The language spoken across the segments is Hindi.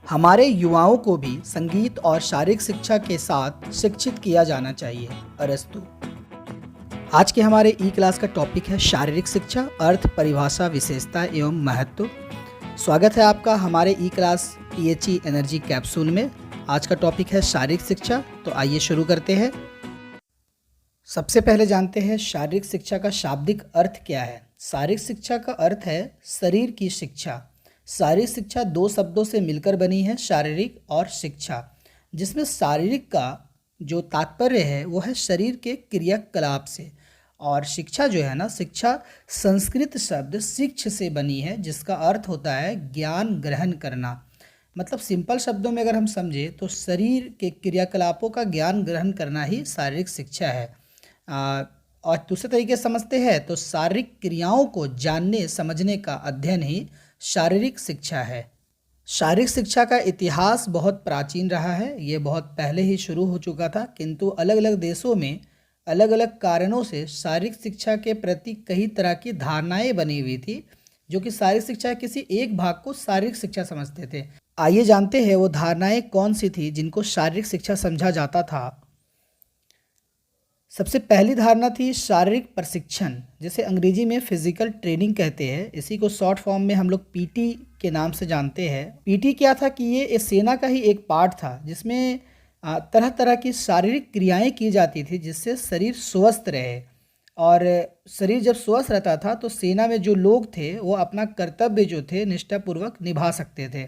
हमारे युवाओं को भी संगीत और शारीरिक शिक्षा के साथ शिक्षित किया जाना चाहिए। अरस्तु। आज के हमारे ई क्लास का टॉपिक है शारीरिक शिक्षा, अर्थ, परिभाषा, विशेषता एवं महत्व। स्वागत है आपका हमारे ई क्लास पीएचई एनर्जी कैप्सूल में। आज का टॉपिक है शारीरिक शिक्षा, तो आइए शुरू करते हैं। सबसे पहले जानते हैं शारीरिक शिक्षा का शाब्दिक अर्थ क्या है। शारीरिक शिक्षा का अर्थ है शरीर की शिक्षा। शारीरिक शिक्षा दो शब्दों से मिलकर बनी है, शारीरिक और शिक्षा, जिसमें शारीरिक का जो तात्पर्य है वो है शरीर के क्रियाकलाप से, और शिक्षा जो है ना, शिक्षा संस्कृत शब्द शिक्ष से बनी है, जिसका अर्थ होता है ज्ञान ग्रहण करना। मतलब सिंपल शब्दों में अगर हम समझे तो शरीर के क्रियाकलापों का ज्ञान ग्रहण करना ही शारीरिक शिक्षा है। और दूसरे तरीके से समझते हैं तो शारीरिक क्रियाओं को जानने समझने का अध्ययन ही शारीरिक शिक्षा है। शारीरिक शिक्षा का इतिहास बहुत प्राचीन रहा है, ये बहुत पहले ही शुरू हो चुका था, किंतु अलग अलग देशों में अलग अलग कारणों से शारीरिक शिक्षा के प्रति कई तरह की धारणाएं बनी हुई थी, जो कि शारीरिक शिक्षा के किसी एक भाग को शारीरिक शिक्षा समझते थे। आइए जानते हैं वो धारणाएं कौन सी थी जिनको शारीरिक शिक्षा समझा जाता था। सबसे पहली धारणा थी शारीरिक प्रशिक्षण, जिसे अंग्रेजी में फिजिकल ट्रेनिंग कहते हैं। इसी को शॉर्ट फॉर्म में हम लोग पीटी के नाम से जानते हैं। पीटी क्या था कि ये सेना का ही एक पार्ट था, जिसमें तरह तरह की शारीरिक क्रियाएं की जाती थी, जिससे शरीर स्वस्थ रहे। और शरीर जब स्वस्थ रहता था तो सेना में जो लोग थे वो अपना कर्तव्य जो थे निष्ठापूर्वक निभा सकते थे।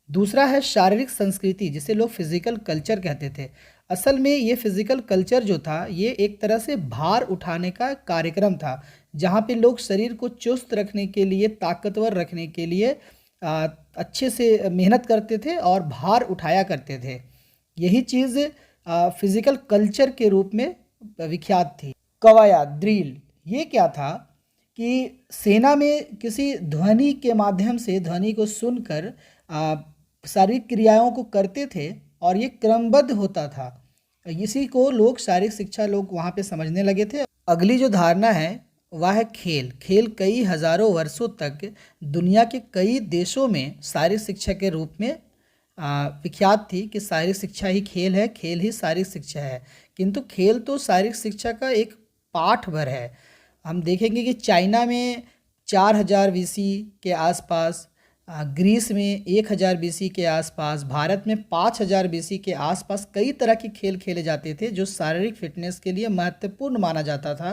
दूसरा है शारीरिक संस्कृति, जिसे लोग फिजिकल कल्चर कहते थे। असल में ये फिजिकल कल्चर जो था ये एक तरह से भार उठाने का कार्यक्रम था, जहाँ पे लोग शरीर को चुस्त रखने के लिए, ताकतवर रखने के लिए अच्छे से मेहनत करते थे और भार उठाया करते थे। यही चीज़ फिजिकल कल्चर के रूप में विख्यात थी। कवायद, ड्रिल, ये क्या था कि सेना में किसी ध्वनि के माध्यम से ध्वनि को सुनकर शारीरिक क्रियाओं को करते थे, और ये क्रमबद्ध होता था। इसी को लोग शारीरिक शिक्षा लोग वहाँ पे समझने लगे थे। अगली जो धारणा है वह है खेल। खेल कई हजारों वर्षों तक दुनिया के कई देशों में शारीरिक शिक्षा के रूप में विख्यात थी कि शारीरिक शिक्षा ही खेल है, खेल ही शारीरिक शिक्षा है। किंतु खेल तो शारीरिक शिक्षा का एक पाठ भर है। हम देखेंगे कि चाइना में 4000 बीसी के आसपास, ग्रीस में 1000 बीसी के आसपास, भारत में 5000 बीसी के आसपास कई तरह के खेल खेले जाते थे, जो शारीरिक फिटनेस के लिए महत्वपूर्ण माना जाता था।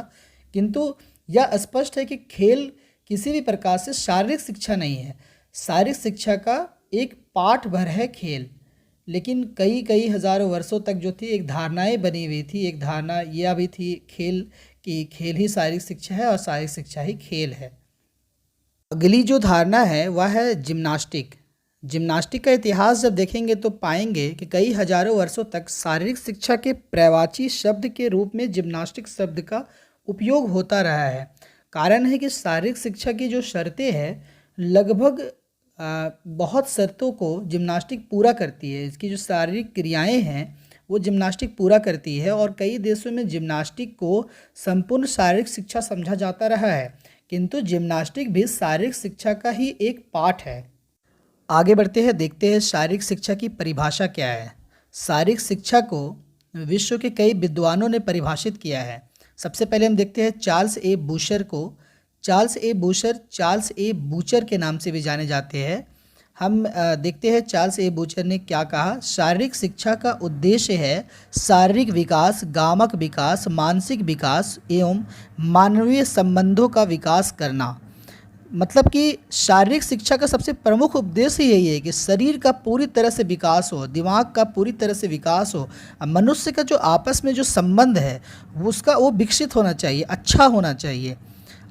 किंतु यह स्पष्ट है कि खेल किसी भी प्रकार से शारीरिक शिक्षा नहीं है। शारीरिक शिक्षा का एक पाठ भर है खेल। लेकिन कई कई हज़ारों वर्षों तक जो थी एक धारणाएं बनी हुई थी। एक धारणा यह भी थी खेल की, खेल ही शारीरिक शिक्षा है और शारीरिक शिक्षा ही खेल है। अगली जो धारणा है वह है जिम्नास्टिक। जिम्नास्टिक का इतिहास जब देखेंगे तो पाएंगे कि कई हजारों वर्षों तक शारीरिक शिक्षा के पर्यायवाची शब्द के रूप में जिम्नास्टिक शब्द का उपयोग होता रहा है। कारण है कि शारीरिक शिक्षा की जो शर्तें हैं लगभग बहुत शर्तों को जिम्नास्टिक पूरा करती है। इसकी जो शारीरिक क्रियाएं हैं वो जिम्नास्टिक पूरा करती है, और कई देशों में जिम्नास्टिक को संपूर्ण शारीरिक शिक्षा समझा जाता रहा है। किंतु जिम्नास्टिक भी शारीरिक शिक्षा का ही एक पार्ट है। आगे बढ़ते हैं, देखते हैं शारीरिक शिक्षा की परिभाषा क्या है। शारीरिक शिक्षा को विश्व के कई विद्वानों ने परिभाषित किया है। सबसे पहले हम देखते हैं चार्ल्स ए बूशर को। चार्ल्स ए बूचर के नाम से भी जाने जाते हैं। हम देखते हैं चार्ल्स ए बूचर ने क्या कहा। शारीरिक शिक्षा का उद्देश्य है शारीरिक विकास, गामक विकास, मानसिक विकास एवं मानवीय संबंधों का विकास करना। मतलब कि शारीरिक शिक्षा का सबसे प्रमुख उद्देश्य यही है कि शरीर का पूरी तरह से विकास हो, दिमाग का पूरी तरह से विकास हो, मनुष्य का जो आपस में जो संबंध है उसका वो विकसित होना चाहिए, अच्छा होना चाहिए।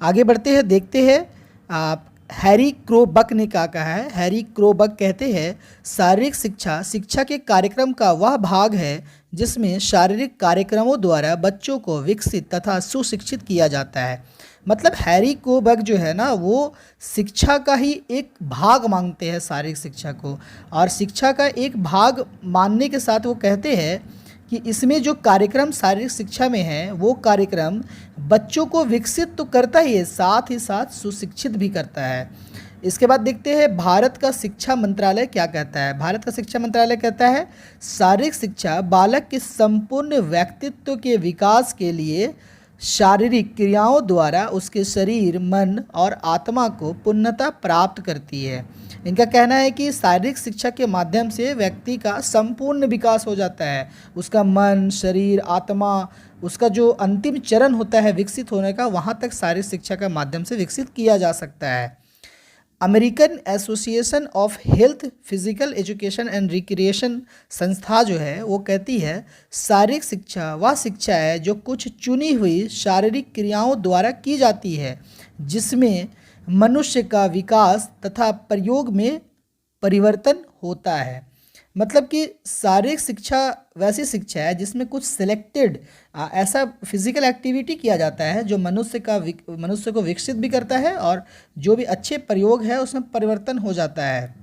आगे बढ़ते हैं, देखते हैं हैरी क्रोबक ने क्या कहा है। हैरी क्रोबक कहते हैं शारीरिक शिक्षा शिक्षा के कार्यक्रम का वह भाग है जिसमें शारीरिक कार्यक्रमों द्वारा बच्चों को विकसित तथा सुशिक्षित किया जाता है। मतलब हैरी क्रोबक जो है ना वो शिक्षा का ही एक भाग मानते हैं शारीरिक शिक्षा को, और शिक्षा का एक भाग मानने के साथ वो कहते हैं कि इसमें जो कार्यक्रम शारीरिक शिक्षा में है वो कार्यक्रम बच्चों को विकसित तो करता ही है, साथ ही साथ सुशिक्षित भी करता है। इसके बाद देखते हैं भारत का शिक्षा मंत्रालय क्या कहता है। भारत का शिक्षा मंत्रालय कहता है शारीरिक शिक्षा बालक के संपूर्ण व्यक्तित्व के विकास के लिए शारीरिक क्रियाओं द्वारा उसके शरीर, मन और आत्मा को पूर्णता प्राप्त करती है। इनका कहना है कि शारीरिक शिक्षा के माध्यम से व्यक्ति का संपूर्ण विकास हो जाता है। उसका मन, शरीर, आत्मा, उसका जो अंतिम चरण होता है विकसित होने का, वहाँ तक शारीरिक शिक्षा के माध्यम से विकसित किया जा सकता है। American association of health physical education and recreation संस्था जो है वो कहती है शारीरिक शिक्षा वह शिक्षा है जो कुछ चुनी हुई शारीरिक क्रियाओं द्वारा की जाती है जिसमें मनुष्य का विकास तथा प्रयोग में परिवर्तन होता है। मतलब कि शारीरिक शिक्षा वैसी शिक्षा है जिसमें कुछ सिलेक्टेड ऐसा फिजिकल एक्टिविटी किया जाता है जो मनुष्य को विकसित भी करता है और जो भी अच्छे प्रयोग है उसमें परिवर्तन हो जाता है।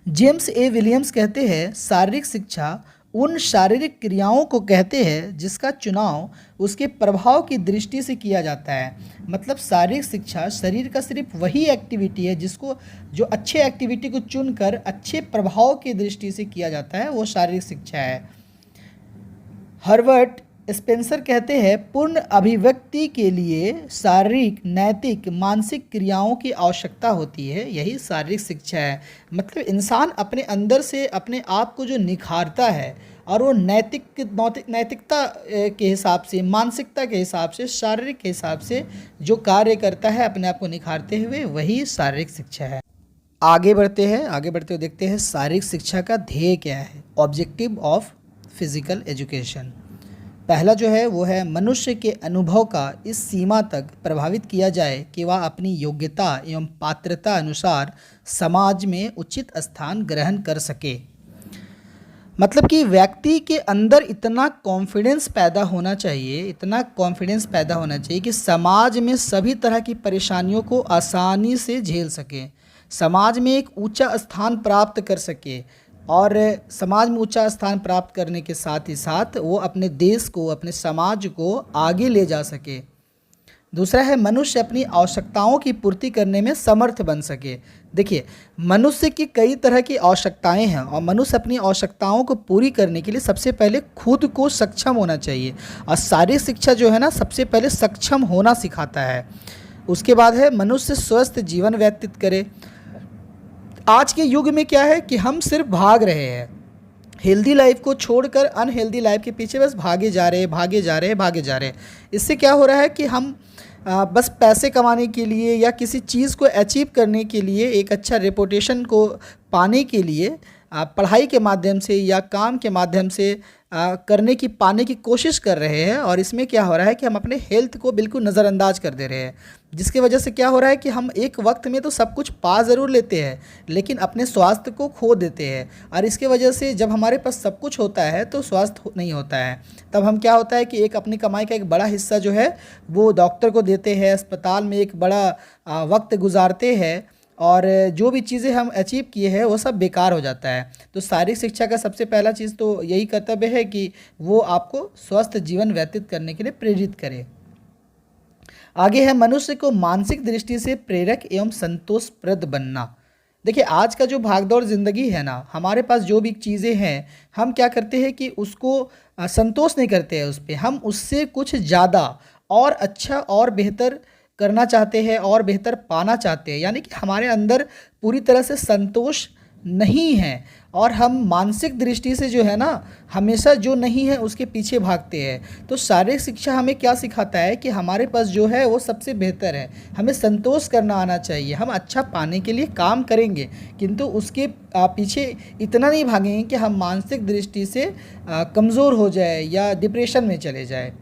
जेम्स ए विलियम्स कहते हैं शारीरिक शिक्षा उन शारीरिक क्रियाओं को कहते हैं जिसका चुनाव उसके प्रभाव की दृष्टि से किया जाता है। मतलब शारीरिक शिक्षा शरीर का सिर्फ वही एक्टिविटी है जिसको जो अच्छे एक्टिविटी को चुनकर अच्छे प्रभाव की दृष्टि से किया जाता है, वो शारीरिक शिक्षा है। हर्बर्ट स्पेंसर कहते हैं पूर्ण अभिव्यक्ति के लिए शारीरिक, नैतिक, मानसिक क्रियाओं की आवश्यकता होती है, यही शारीरिक शिक्षा है। मतलब इंसान अपने अंदर से अपने आप को जो निखारता है और वो नैतिकता के हिसाब से, मानसिकता के हिसाब से, शारीरिक के हिसाब से जो कार्य करता है अपने आप को निखारते हुए, वही शारीरिक शिक्षा है। आगे बढ़ते हुए देखते हैं शारीरिक शिक्षा का ध्येय क्या है। ऑब्जेक्टिव ऑफ फिजिकल एजुकेशन पहला जो है वो है मनुष्य के अनुभव का इस सीमा तक प्रभावित किया जाए कि वह अपनी योग्यता एवं पात्रता अनुसार समाज में उचित स्थान ग्रहण कर सके। मतलब कि व्यक्ति के अंदर इतना कॉन्फिडेंस पैदा होना चाहिए कि समाज में सभी तरह की परेशानियों को आसानी से झेल सके, समाज में एक ऊंचा स्थान प्राप्त कर सके और समाज में ऊंचा स्थान प्राप्त करने के साथ ही साथ वो अपने देश को, अपने समाज को आगे ले जा सके। दूसरा है मनुष्य अपनी आवश्यकताओं की पूर्ति करने में समर्थ बन सके। देखिए, मनुष्य की कई तरह की आवश्यकताएं हैं और मनुष्य अपनी आवश्यकताओं को पूरी करने के लिए सबसे पहले खुद को सक्षम होना चाहिए और शारीरिक शिक्षा जो है ना सबसे पहले सक्षम होना सिखाता है। उसके बाद है मनुष्य स्वस्थ जीवन व्यतीत करे। आज के युग में क्या है कि हम सिर्फ भाग रहे हैं, हेल्दी लाइफ को छोड़कर अनहेल्दी लाइफ के पीछे बस भागे जा रहे हैं। इससे क्या हो रहा है कि हम बस पैसे कमाने के लिए या किसी चीज़ को अचीव करने के लिए, एक अच्छा रेपुटेशन को पाने के लिए पढ़ाई के माध्यम से या काम के माध्यम से पाने की कोशिश कर रहे हैं और इसमें क्या हो रहा है कि हम अपने हेल्थ को बिल्कुल नज़रअंदाज कर दे रहे हैं, जिसकी वजह से क्या हो रहा है कि हम एक वक्त में तो सब कुछ पा ज़रूर लेते हैं लेकिन अपने स्वास्थ्य को खो देते हैं। और इसके वजह से जब हमारे पास सब कुछ होता है तो स्वास्थ्य नहीं होता है। तब हम क्या होता है कि एक अपनी कमाई का एक बड़ा हिस्सा जो है वो डॉक्टर को देते हैं, अस्पताल में एक बड़ा वक्त गुजारते हैं और जो भी चीज़ें हम अचीव किए हैं वो सब बेकार हो जाता है। तो शारीरिक शिक्षा का सबसे पहला चीज़ तो यही कर्तव्य है कि वो आपको स्वस्थ जीवन व्यतीत करने के लिए प्रेरित करे। आगे है मनुष्य को मानसिक दृष्टि से प्रेरक एवं संतोषप्रद बनना। देखिए, आज का जो भागदौड़ ज़िंदगी है ना, हमारे पास जो भी चीज़ें हैं हम क्या करते हैं कि उसको संतोष नहीं करते हैं उस पर, हम उससे कुछ ज़्यादा और अच्छा और बेहतर करना चाहते हैं और बेहतर पाना चाहते हैं। यानी कि हमारे अंदर पूरी तरह से संतोष नहीं है और हम मानसिक दृष्टि से जो है ना हमेशा जो नहीं है उसके पीछे भागते हैं। तो शारीरिक शिक्षा हमें क्या सिखाता है कि हमारे पास जो है वो सबसे बेहतर है, हमें संतोष करना आना चाहिए। हम अच्छा पाने के लिए काम करेंगे किंतु उसके पीछे इतना नहीं भागेंगे कि हम मानसिक दृष्टि से कमज़ोर हो जाए या डिप्रेशन में चले जाए।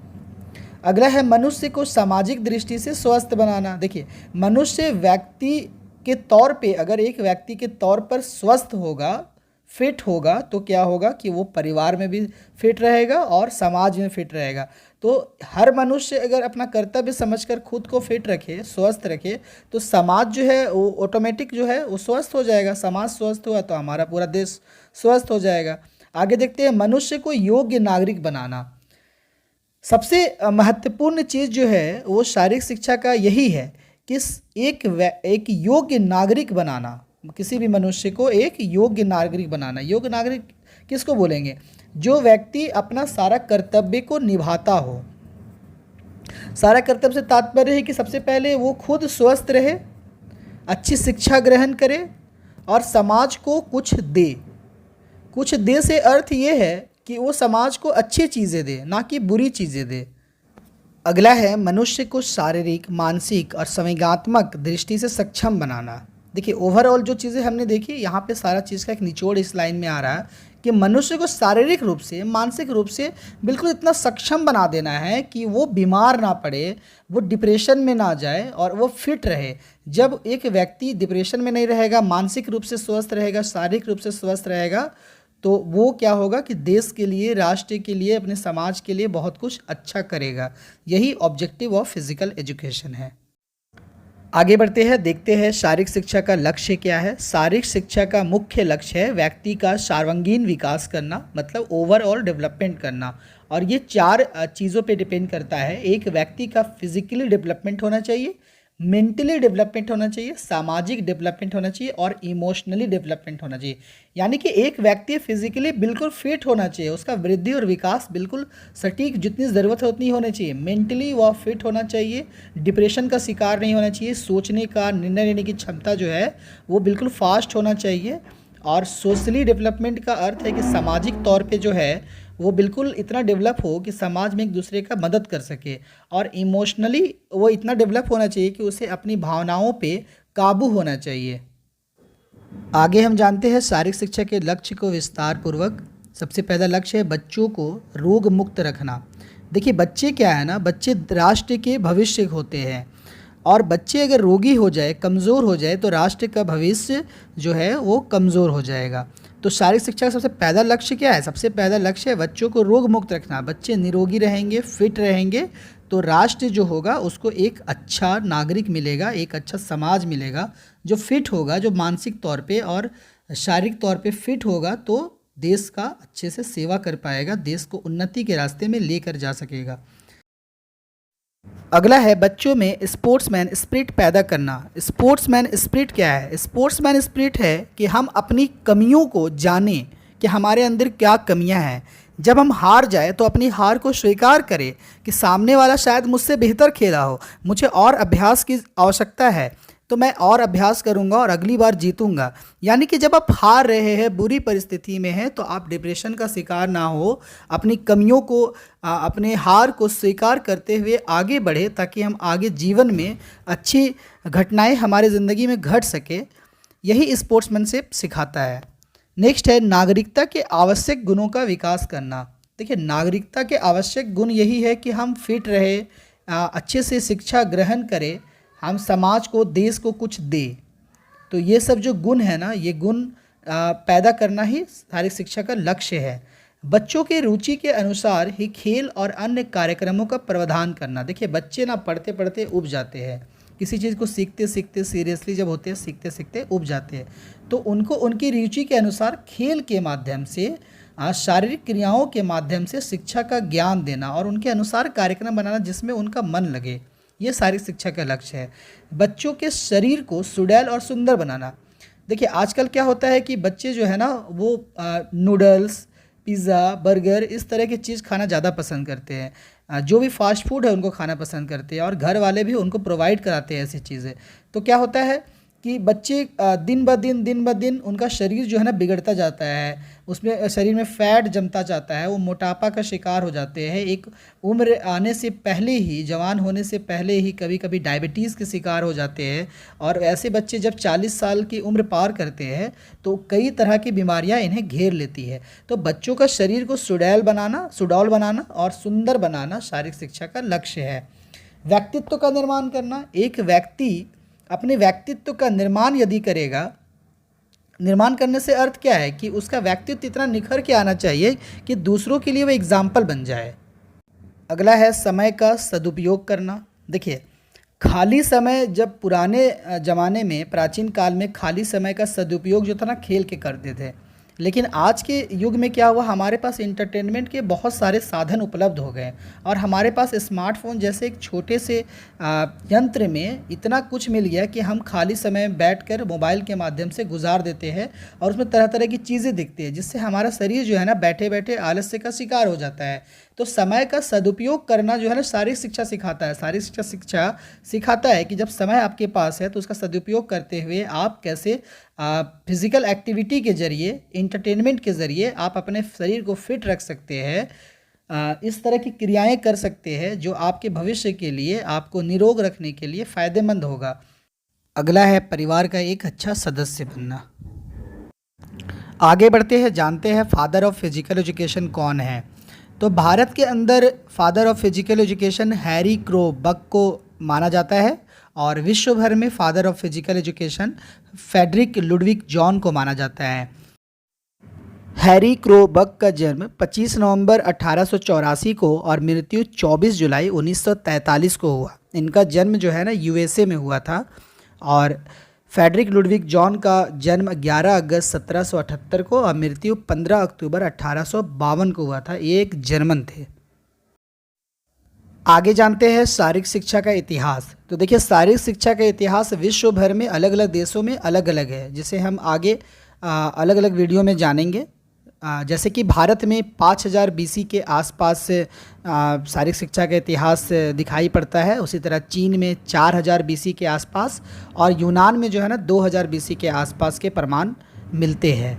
अगला है मनुष्य को सामाजिक दृष्टि से स्वस्थ बनाना। देखिए, मनुष्य व्यक्ति के तौर पे अगर एक व्यक्ति के तौर पर स्वस्थ होगा, फिट होगा, तो क्या होगा कि वो परिवार में भी फिट रहेगा और समाज में फिट रहेगा। तो हर मनुष्य अगर अपना कर्तव्य समझकर खुद को फिट रखे, स्वस्थ रखे, तो समाज जो है वो ऑटोमेटिक जो है वो स्वस्थ हो जाएगा। समाज स्वस्थ हुआ तो हमारा पूरा देश स्वस्थ हो जाएगा। आगे देखते हैं मनुष्य को योग्य नागरिक बनाना। सबसे महत्वपूर्ण चीज़ जो है वो शारीरिक शिक्षा का यही है किस एक योग्य नागरिक बनाना, किसी भी मनुष्य को एक योग्य नागरिक बनाना। योग्य नागरिक किसको बोलेंगे? जो व्यक्ति अपना सारा कर्तव्य को निभाता हो। सारा कर्तव्य से तात्पर्य है कि सबसे पहले वो खुद स्वस्थ रहे, अच्छी शिक्षा ग्रहण करे और समाज को कुछ दे। कुछ दे से अर्थ ये है कि वो समाज को अच्छी चीज़ें दे, ना कि बुरी चीज़ें दे। अगला है मनुष्य को शारीरिक, मानसिक और संवेगात्मक दृष्टि से सक्षम बनाना। देखिए ओवरऑल जो चीज़ें हमने देखी, यहाँ पे सारा चीज़ का एक निचोड़ इस लाइन में आ रहा है कि मनुष्य को शारीरिक रूप से, मानसिक रूप से बिल्कुल इतना सक्षम बना देना है कि वो बीमार ना पड़े, वो डिप्रेशन में ना जाए और वो फिट रहे। जब एक व्यक्ति डिप्रेशन में नहीं रहेगा, मानसिक रूप से स्वस्थ रहेगा, शारीरिक रूप से स्वस्थ रहेगा, तो वो क्या होगा कि देश के लिए, राष्ट्र के लिए, अपने समाज के लिए बहुत कुछ अच्छा करेगा। यही ऑब्जेक्टिव ऑफ फिजिकल एजुकेशन है। आगे बढ़ते हैं, देखते हैं शारीरिक शिक्षा का लक्ष्य क्या है। शारीरिक शिक्षा का मुख्य लक्ष्य है व्यक्ति का सर्वांगीण विकास करना, मतलब ओवरऑल डेवलपमेंट करना। और ये 4 चीज़ों पे डिपेंड करता है। एक व्यक्ति का फिजिकली डेवलपमेंट होना चाहिए, मेंटली डेवलपमेंट होना चाहिए, सामाजिक डेवलपमेंट होना चाहिए और इमोशनली डेवलपमेंट होना चाहिए। यानी कि एक व्यक्ति फिजिकली बिल्कुल फिट होना चाहिए, उसका वृद्धि और विकास बिल्कुल सटीक जितनी ज़रूरत है उतनी होनी चाहिए। मेंटली वह फिट होना चाहिए, डिप्रेशन का शिकार नहीं होना चाहिए, सोचने का, निर्णय लेने की क्षमता जो है वो बिल्कुल फास्ट होना चाहिए। और सोशली डेवलपमेंट का अर्थ है कि सामाजिक तौर पे जो है वो बिल्कुल इतना डेवलप हो कि समाज में एक दूसरे का मदद कर सके। और इमोशनली वो इतना डेवलप होना चाहिए कि उसे अपनी भावनाओं पे काबू होना चाहिए। आगे हम जानते हैं शारीरिक शिक्षा के लक्ष्य को विस्तार पूर्वक। सबसे पहला लक्ष्य है बच्चों को रोग मुक्त रखना। देखिए बच्चे क्या है ना, बच्चे राष्ट्र के भविष्य होते हैं और बच्चे अगर रोगी हो जाए, कमज़ोर हो जाए, तो राष्ट्र का भविष्य जो है वो कमज़ोर हो जाएगा। तो शारीरिक शिक्षा का सबसे पहला लक्ष्य क्या है? सबसे पहला लक्ष्य है बच्चों को रोग मुक्त रखना। बच्चे निरोगी रहेंगे, फिट रहेंगे, तो राष्ट्र जो होगा उसको एक अच्छा नागरिक मिलेगा, एक अच्छा समाज मिलेगा। जो फिट होगा, जो मानसिक तौर पे और शारीरिक तौर पे फिट होगा, तो देश का अच्छे से सेवा कर पाएगा, देश को उन्नति के रास्ते में लेकर जा सकेगा। अगला है बच्चों में स्पोर्ट्समैन स्पिरिट पैदा करना। स्पोर्ट्समैन स्पिरिट क्या है? स्पोर्ट्समैन स्पिरिट है कि हम अपनी कमियों को जानें कि हमारे अंदर क्या कमियां हैं। जब हम हार जाए तो अपनी हार को स्वीकार करें कि सामने वाला शायद मुझसे बेहतर खेला हो, मुझे और अभ्यास की आवश्यकता है, तो मैं और अभ्यास करूंगा और अगली बार जीतूंगा। यानी कि जब आप हार रहे हैं, बुरी परिस्थिति में हैं, तो आप डिप्रेशन का शिकार ना हो, अपनी कमियों को, अपने हार को स्वीकार करते हुए आगे बढ़े, ताकि हम आगे जीवन में अच्छी घटनाएं हमारे ज़िंदगी में घट सके। यही स्पोर्ट्समैनशिप सिखाता है। नेक्स्ट है नागरिकता के आवश्यक गुणों का विकास करना। देखिए नागरिकता के आवश्यक गुण यही है कि हम फिट रहे, अच्छे से शिक्षा ग्रहण करें, हम समाज को, देश को कुछ दे। तो ये सब जो गुण है ना, ये गुण पैदा करना ही शारीरिक शिक्षा का लक्ष्य है। बच्चों के रुचि के अनुसार ही खेल और अन्य कार्यक्रमों का प्रावधान करना। देखिए बच्चे ना पढ़ते पढ़ते उब जाते हैं, किसी चीज़ को सीखते सीखते, सीरियसली जब होते हैं, सीखते सीखते उब जाते हैं। तो उनको उनकी रुचि के अनुसार खेल के माध्यम से, शारीरिक क्रियाओं के माध्यम से शिक्षा का ज्ञान देना और उनके अनुसार कार्यक्रम बनाना जिसमें उनका मन लगे, ये शारीरिक शिक्षा का लक्ष्य है। बच्चों के शरीर को सुडौल और सुंदर बनाना। देखिए आजकल क्या होता है कि बच्चे जो है ना वो नूडल्स, पिज़्ज़ा, बर्गर इस तरह की चीज़ खाना ज़्यादा पसंद करते हैं। जो भी फास्ट फूड है उनको खाना पसंद करते हैं और घर वाले भी उनको प्रोवाइड कराते हैं ऐसी चीज़ें। तो क्या होता है कि बच्चे दिन ब दिन उनका शरीर जो है ना बिगड़ता जाता है, उसमें शरीर में फैट जमता जाता है, वो मोटापा का शिकार हो जाते हैं। एक उम्र आने से पहले ही, जवान होने से पहले ही कभी कभी डायबिटीज़ के शिकार हो जाते हैं। और ऐसे बच्चे जब 40 साल की उम्र पार करते हैं तो कई तरह की बीमारियां इन्हें घेर लेती है। तो बच्चों का शरीर को सुडौल बनाना और सुंदर बनाना शारीरिक शिक्षा का लक्ष्य है। व्यक्तित्व का निर्माण करना। एक व्यक्ति अपने व्यक्तित्व का निर्माण यदि करेगा, निर्माण करने से अर्थ क्या है कि उसका व्यक्तित्व इतना निखर के आना चाहिए कि दूसरों के लिए वो एग्जाम्पल बन जाए। अगला है समय का सदुपयोग करना। देखिए खाली समय, जब पुराने ज़माने में, प्राचीन काल में खाली समय का सदुपयोग जो था ना खेल के करते थे। लेकिन आज के युग में क्या हुआ, हमारे पास इंटरटेनमेंट के बहुत सारे साधन उपलब्ध हो गए और हमारे पास स्मार्टफोन जैसे एक छोटे से यंत्र में इतना कुछ मिल गया कि हम खाली समय में बैठकर मोबाइल के माध्यम से गुजार देते हैं और उसमें तरह तरह की चीज़ें दिखती है, जिससे हमारा शरीर जो है ना बैठे बैठे आलस्य का शिकार हो जाता है। तो समय का सदुपयोग करना जो है ना शारीरिक शिक्षा सिखाता है। शारीरिक शिक्षा सिखाता है कि जब समय आपके पास है तो उसका सदुपयोग करते हुए आप कैसे फिज़िकल एक्टिविटी के ज़रिए, इंटरटेनमेंट के ज़रिए आप अपने शरीर को फिट रख सकते हैं। इस तरह की क्रियाएं कर सकते हैं जो आपके भविष्य के लिए, आपको निरोग रखने के लिए फ़ायदेमंद होगा। अगला है परिवार का एक अच्छा सदस्य बनना। आगे बढ़ते हैं, जानते हैं फादर ऑफ फिजिकल एजुकेशन कौन है। तो भारत के अंदर father of physical education Harry Crowe Buck को माना जाता है और विश्व भर में father of physical education Friedrich Ludwig Jahn को माना जाता है। हैरी क्रो बक का जन्म 25 नवंबर 1884 को और मृत्यु 24 जुलाई 1943 को हुआ। इनका जन्म जो है ना यूएसए में हुआ था और फ्रेडरिक लुडविग जॉन का जन्म 11 अगस्त 1778 को और मृत्यु 15 अक्टूबर 1852 को हुआ था। ये एक जर्मन थे। आगे जानते हैं शारीरिक शिक्षा का इतिहास। तो देखिए, शारीरिक शिक्षा का इतिहास विश्व भर में अलग अलग देशों में अलग अलग है, जिसे हम आगे अलग अलग वीडियो में जानेंगे। जैसे कि भारत में 5000 बीसी के आसपास से शारीरिक शिक्षा का इतिहास दिखाई पड़ता है। उसी तरह चीन में 4000 बीसी के आसपास और यूनान में जो है ना 2000 बीसी के आसपास के प्रमाण मिलते हैं।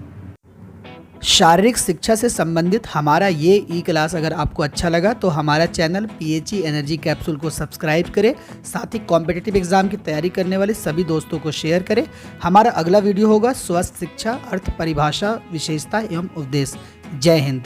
शारीरिक शिक्षा से संबंधित हमारा ये ई क्लास अगर आपको अच्छा लगा तो हमारा चैनल PHE एनर्जी कैप्सूल को सब्सक्राइब करें, साथ ही कॉम्पिटिटिव एग्जाम की तैयारी करने वाले सभी दोस्तों को शेयर करें। हमारा अगला वीडियो होगा स्वस्थ शिक्षा, अर्थ, परिभाषा, विशेषता एवं उद्देश्य। जय हिंद।